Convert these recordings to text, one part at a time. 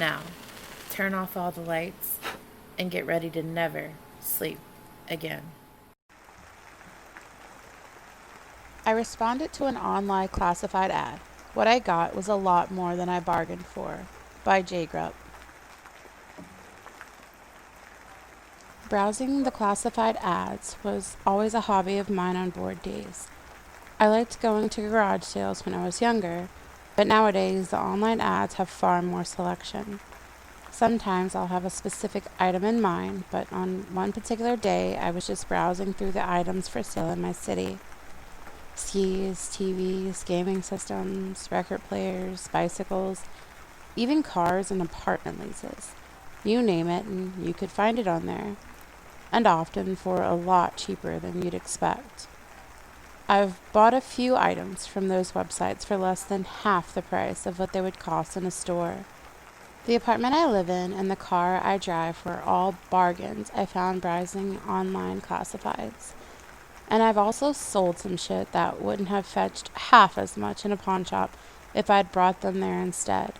Now, turn off all the lights and get ready to never sleep again. I responded to an online classified ad. What I got was a lot more than I bargained for. By Jgrupe. Browsing the classified ads was always a hobby of mine on bored days. I liked going to garage sales when I was younger, but nowadays the online ads have far more selection. Sometimes I'll have a specific item in mind, but on one particular day I was just browsing through the items for sale in my city. Skis, TVs, gaming systems, record players, bicycles, even cars and apartment leases. You name it and you could find it on there, and often for a lot cheaper than you'd expect. I've bought a few items from those websites for less than half the price of what they would cost in a store. The apartment I live in and the car I drive were all bargains I found browsing online classifieds. And I've also sold some shit that wouldn't have fetched half as much in a pawn shop if I'd brought them there instead.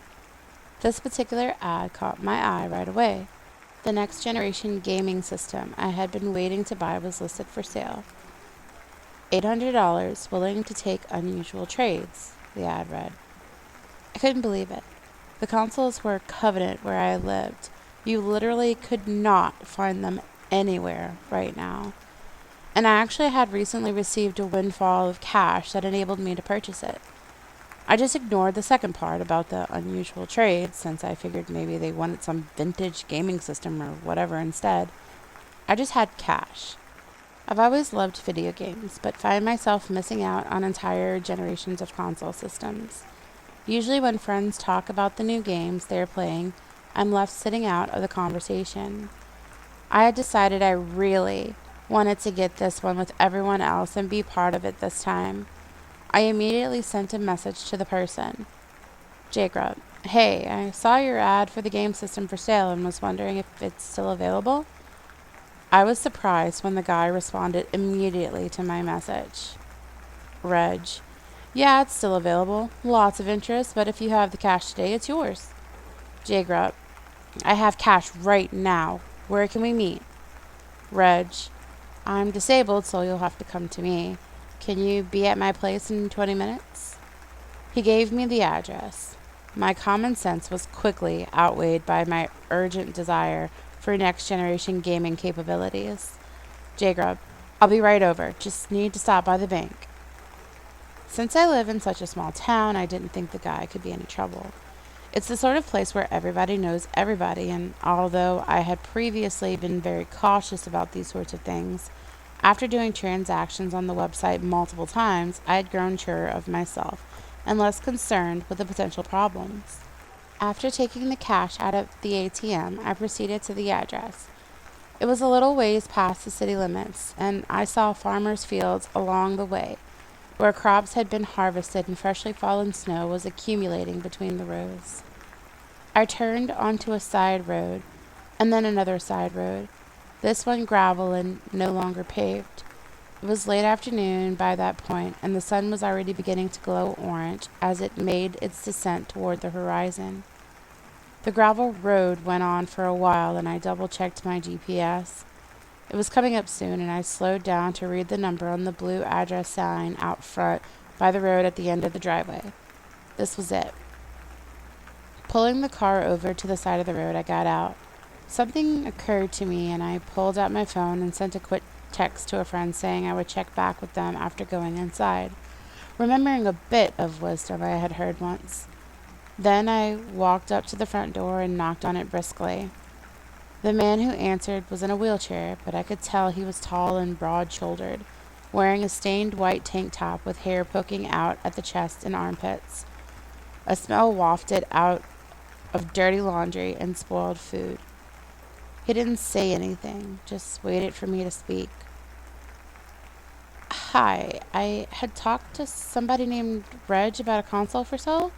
This particular ad caught my eye right away. The next generation gaming system I had been waiting to buy was listed for sale. $800, willing to take unusual trades, the ad read. I couldn't believe it. The consoles were coveted where I lived. You literally could not find them anywhere right now. And I actually had recently received a windfall of cash that enabled me to purchase it. I just ignored the second part about the unusual trades, since I figured maybe they wanted some vintage gaming system or whatever instead. I just had cash. I've always loved video games, but find myself missing out on entire generations of console systems. Usually when friends talk about the new games they're playing, I'm left sitting out of the conversation. I had decided I really wanted to get this one with everyone else and be part of it this time. I immediately sent a message to the person. Jgrupe, hey, I saw your ad for the game system for sale and was wondering if it's still available. I was surprised when the guy responded immediately to my message. Reg, yeah, it's still available. Lots of interest, but if you have the cash today, it's yours. Jgrupe, I have cash right now. Where can we meet? Reg, I'm disabled, so you'll have to come to me. Can you be at my place in 20 minutes? He gave me the address. My common sense was quickly outweighed by my urgent desire for next generation gaming capabilities. Jgrupe, I'll be right over. Just need to stop by the bank. Since I live in such a small town, I didn't think the guy could be any trouble. It's the sort of place where everybody knows everybody, and although I had previously been very cautious about these sorts of things, after doing transactions on the website multiple times, I had grown sure of myself and less concerned with the potential problems. After taking the cash out of the ATM, I proceeded to the address. It was a little ways past the city limits, and I saw farmers' fields along the way, where crops had been harvested and freshly fallen snow was accumulating between the rows. I turned onto a side road, and then another side road, this one gravel and no longer paved. It was late afternoon by that point, and the sun was already beginning to glow orange as it made its descent toward the horizon. The gravel road went on for a while, and I double-checked my GPS. It was coming up soon, and I slowed down to read the number on the blue address sign out front by the road at the end of the driveway. This was it. Pulling the car over to the side of the road, I got out. Something occurred to me, and I pulled out my phone and sent a quick text to a friend saying I would check back with them after going inside, remembering a bit of wisdom I had heard once. Then I walked up to the front door and knocked on it briskly. The man who answered was in a wheelchair, but I could tell he was tall and broad-shouldered, wearing a stained white tank top with hair poking out at the chest and armpits. A smell wafted out of dirty laundry and spoiled food. He didn't say anything, just waited for me to speak. Hi, I had talked to somebody named Reg about a console for sale.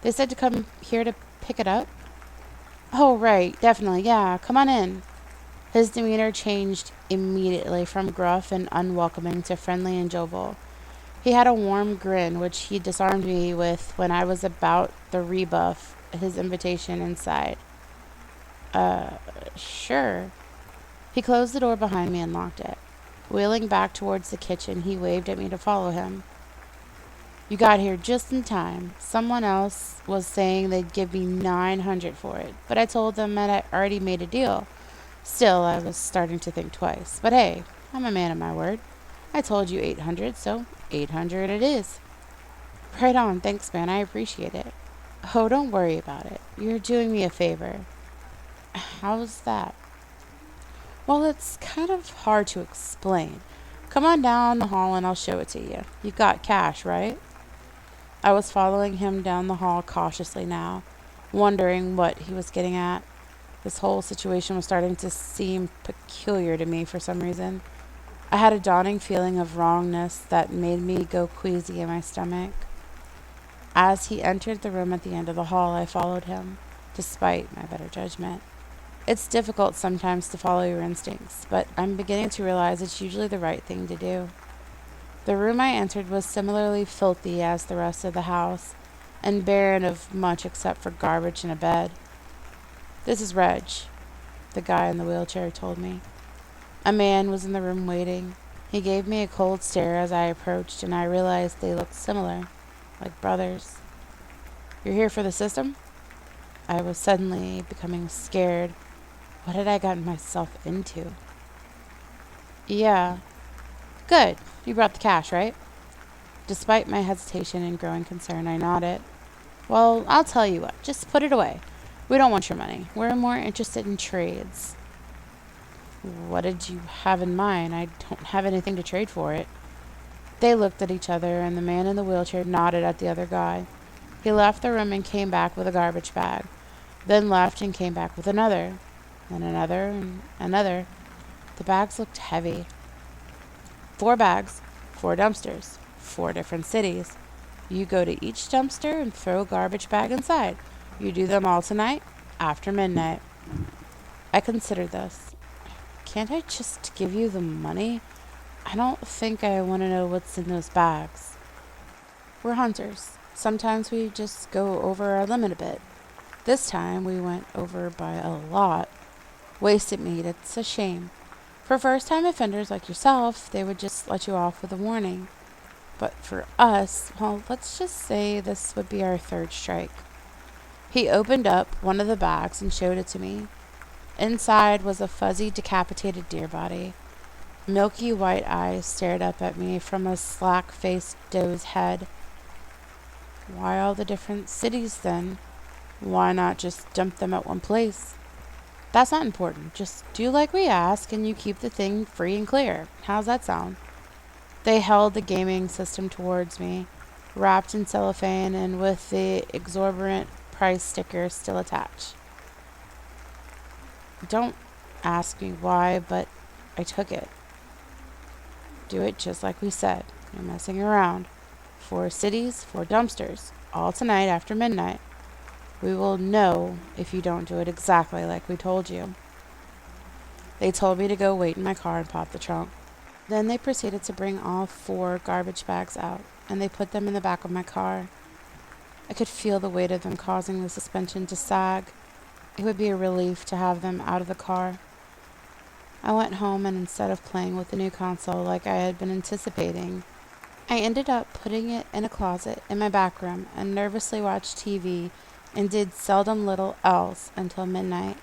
They said to come here to pick it up. Oh, right, definitely, yeah, come on in. His demeanor changed immediately from gruff and unwelcoming to friendly and jovial. He had a warm grin, which he disarmed me with when I was about the rebuff his invitation inside. Uh, sure. He closed the door behind me and locked it. Wheeling back towards the kitchen, he waved at me to follow him. You got here just in time. Someone else was saying they'd give me $900 for it, but I told them that I already made a deal. Still, I was starting to think twice. But hey, I'm a man of my word. I told you $800, so $800 it is. Right on, thanks, man. I appreciate it. Oh, don't worry about it. You're doing me a favor. How's that? Well, it's kind of hard to explain. Come on down the hall and I'll show it to you. You got cash, right? I was following him down the hall cautiously now, wondering what he was getting at. This whole situation was starting to seem peculiar to me for some reason. I had a dawning feeling of wrongness that made me go queasy in my stomach. As he entered the room at the end of the hall, I followed him, despite my better judgment. It's difficult sometimes to follow your instincts, but I'm beginning to realize it's usually the right thing to do. The room I entered was similarly filthy as the rest of the house, and barren of much except for garbage and a bed. This is Reg, the guy in the wheelchair told me. A man was in the room waiting. He gave me a cold stare as I approached, and I realized they looked similar, like brothers. You're here for the system? I was suddenly becoming scared. What had I gotten myself into? Yeah. Good. You brought the cash, right? Despite my hesitation and growing concern, I nodded. Well, I'll tell you what. Just put it away. We don't want your money. We're more interested in trades. What did you have in mind? I don't have anything to trade for it. They looked at each other, and the man in the wheelchair nodded at the other guy. He left the room and came back with a garbage bag, then left and came back with another, and another, and another. The bags looked heavy. 4 bags, 4 dumpsters, 4 different cities. You go to each dumpster and throw a garbage bag inside. You do them all tonight, after midnight. I considered this. Can't I just give you the money? I don't think I want to know what's in those bags. We're hunters. Sometimes we just go over our limit a bit. This time we went over by a lot. Wasted meat, it's a shame. For first-time offenders like yourself, they would just let you off with a warning. But for us, well, let's just say this would be our 3rd strike. He opened up one of the bags and showed it to me. Inside was a fuzzy, decapitated deer body. Milky white eyes stared up at me from a slack-faced doe's head. Why all the different cities, then? Why not just dump them at one place? That's not important. Just do like we ask, and you keep the thing free and clear. How's that sound? They held the gaming system towards me, wrapped in cellophane and with the exorbitant price sticker still attached. Don't ask me why, but I took it. Do it just like we said. No messing around. 4 cities, 4 dumpsters, all tonight after midnight. We will know if you don't do it exactly like we told you. They told me to go wait in my car and pop the trunk. Then they proceeded to bring all 4 garbage bags out, and they put them in the back of my car. I could feel the weight of them causing the suspension to sag. It would be a relief to have them out of the car. I went home, and instead of playing with the new console like I had been anticipating, I ended up putting it in a closet in my back room and nervously watched TV and did seldom little else until midnight.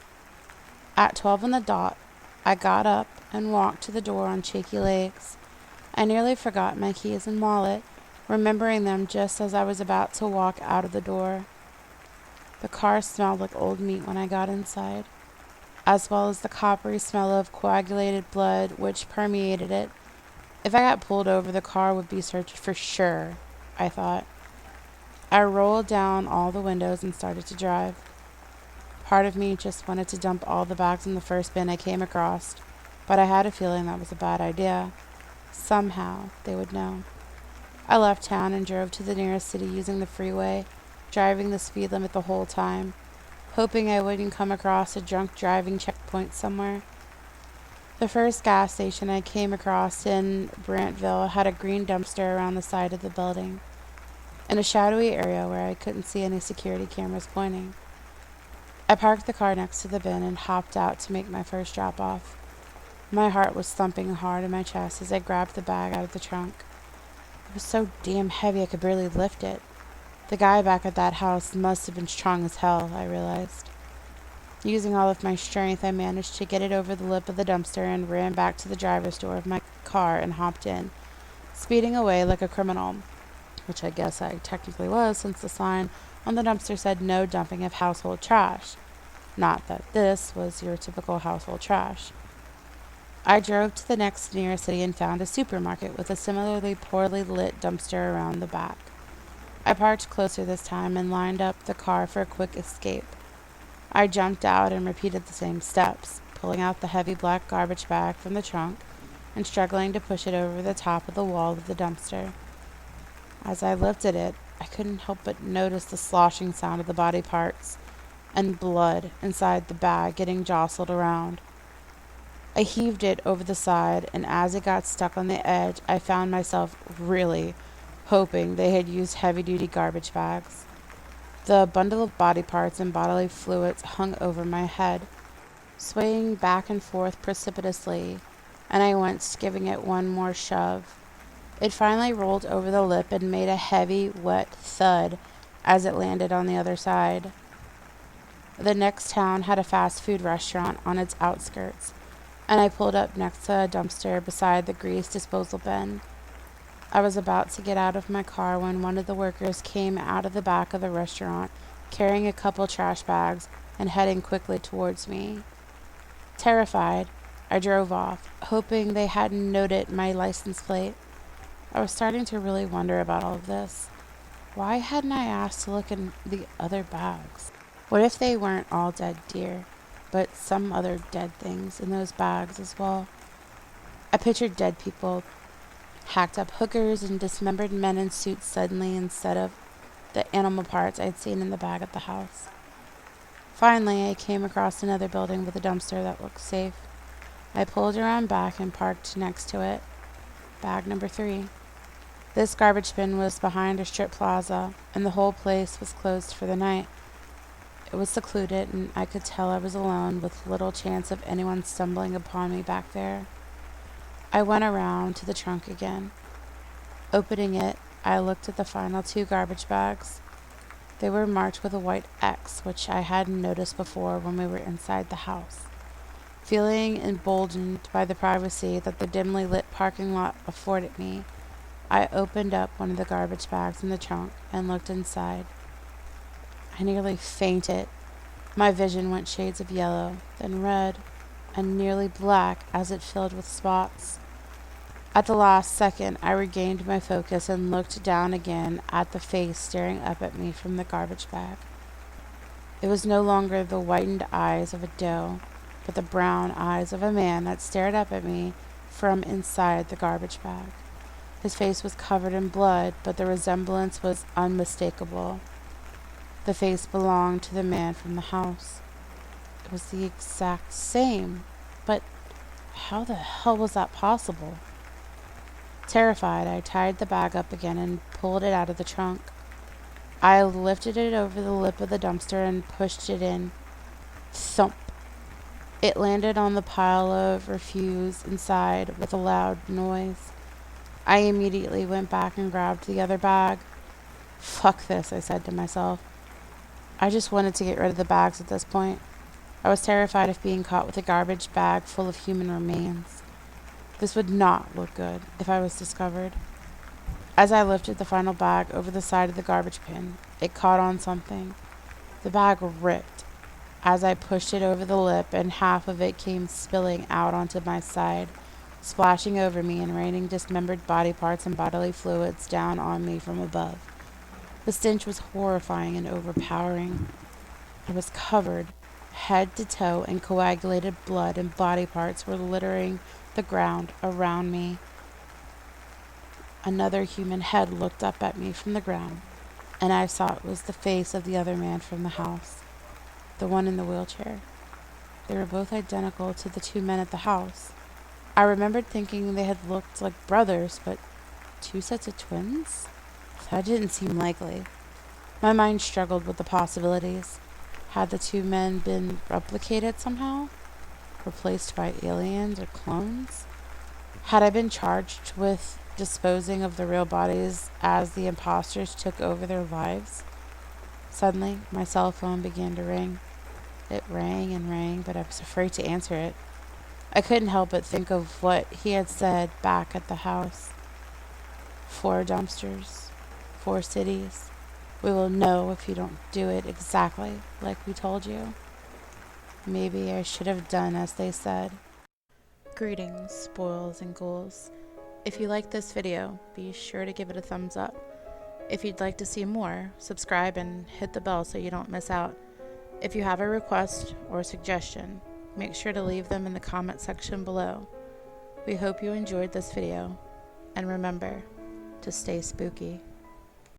At 12 on the dot, I got up and walked to the door on shaky legs. I nearly forgot my keys and wallet, remembering them just as I was about to walk out of the door. The car smelled like old meat when I got inside, as well as the coppery smell of coagulated blood which permeated it. If I got pulled over, the car would be searched for sure, I thought. I rolled down all the windows and started to drive. Part of me just wanted to dump all the bags in the first bin I came across, but I had a feeling that was a bad idea. Somehow, they would know. I left town and drove to the nearest city using the freeway, driving the speed limit the whole time, hoping I wouldn't come across a drunk driving checkpoint somewhere. The first gas station I came across in Brantville had a green dumpster around the side of the building. in a shadowy area where I couldn't see any security cameras pointing. I parked the car next to the bin and hopped out to make my first drop off. My heart was thumping hard in my chest as I grabbed the bag out of the trunk. It was so damn heavy I could barely lift it. The guy back at that house must have been strong as hell, I realized. Using all of my strength, I managed to get it over the lip of the dumpster and ran back to the driver's door of my car and hopped in, speeding away like a criminal, which I guess I technically was since the sign on the dumpster said no dumping of household trash. Not that this was your typical household trash. I drove to the next nearest city and found a supermarket with a similarly poorly lit dumpster around the back. I parked closer this time and lined up the car for a quick escape. I jumped out and repeated the same steps, pulling out the heavy black garbage bag from the trunk and struggling to push it over the top of the wall of the dumpster. As I lifted it, I couldn't help but notice the sloshing sound of the body parts and blood inside the bag getting jostled around. I heaved it over the side, and as it got stuck on the edge, I found myself really hoping they had used heavy-duty garbage bags. The bundle of body parts and bodily fluids hung over my head, swaying back and forth precipitously, and I went giving it one more shove. It finally rolled over the lip and made a heavy, wet thud as it landed on the other side. The next town had a fast food restaurant on its outskirts, and I pulled up next to a dumpster beside the grease disposal bin. I was about to get out of my car when one of the workers came out of the back of the restaurant, carrying a couple trash bags and heading quickly towards me. Terrified, I drove off, hoping they hadn't noted my license plate. I was starting to really wonder about all of this. Why hadn't I asked to look in the other bags? What if they weren't all dead deer, but some other dead things in those bags as well? I pictured dead people, hacked up hookers, and dismembered men in suits suddenly instead of the animal parts I'd seen in the bag at the house. Finally, I came across another building with a dumpster that looked safe. I pulled around back and parked next to it. Bag number 3. This garbage bin was behind a strip plaza, and the whole place was closed for the night. It was secluded, and I could tell I was alone, with little chance of anyone stumbling upon me back there. I went around to the trunk again. Opening it, I looked at the final 2 garbage bags. They were marked with a white X, which I hadn't noticed before when we were inside the house. Feeling emboldened by the privacy that the dimly lit parking lot afforded me, I opened up one of the garbage bags in the trunk and looked inside. I nearly fainted. My vision went shades of yellow, then red, and nearly black as it filled with spots. At the last second, I regained my focus and looked down again at the face staring up at me from the garbage bag. It was no longer the whitened eyes of a doe, but the brown eyes of a man that stared up at me from inside the garbage bag. His face was covered in blood, but the resemblance was unmistakable. The face belonged to the man from the house. It was the exact same, but how the hell was that possible? Terrified, I tied the bag up again and pulled it out of the trunk. I lifted it over the lip of the dumpster and pushed it in. Thump! It landed on the pile of refuse inside with a loud noise. I immediately went back and grabbed the other bag. Fuck this, I said to myself. I just wanted to get rid of the bags at this point. I was terrified of being caught with a garbage bag full of human remains. This would not look good if I was discovered. As I lifted the final bag over the side of the garbage bin, it caught on something. The bag ripped as I pushed it over the lip, and half of it came spilling out onto my side, splashing over me and raining dismembered body parts and bodily fluids down on me from above. The stench was horrifying and overpowering. I was covered, head to toe, in coagulated blood, and body parts were littering the ground around me. Another human head looked up at me from the ground, and I saw it was the face of the other man from the house, the one in the wheelchair. They were both identical to the 2 men at the house. I remembered thinking they had looked like brothers, but 2 sets of twins? That didn't seem likely. My mind struggled with the possibilities. Had the two men been replicated somehow? Replaced by aliens or clones? Had I been charged with disposing of the real bodies as the imposters took over their lives? Suddenly, my cell phone began to ring. It rang and rang, but I was afraid to answer it. I couldn't help but think of what he had said back at the house. 4 dumpsters, 4 cities. We will know if you don't do it exactly like we told you. Maybe I should have done as they said. Greetings, spoils and ghouls. If you like this video, be sure to give it a thumbs up. If you'd like to see more, subscribe and hit the bell so you don't miss out. If you have a request or suggestion, make sure to leave them in the comment section below. We hope you enjoyed this video, and remember to stay spooky.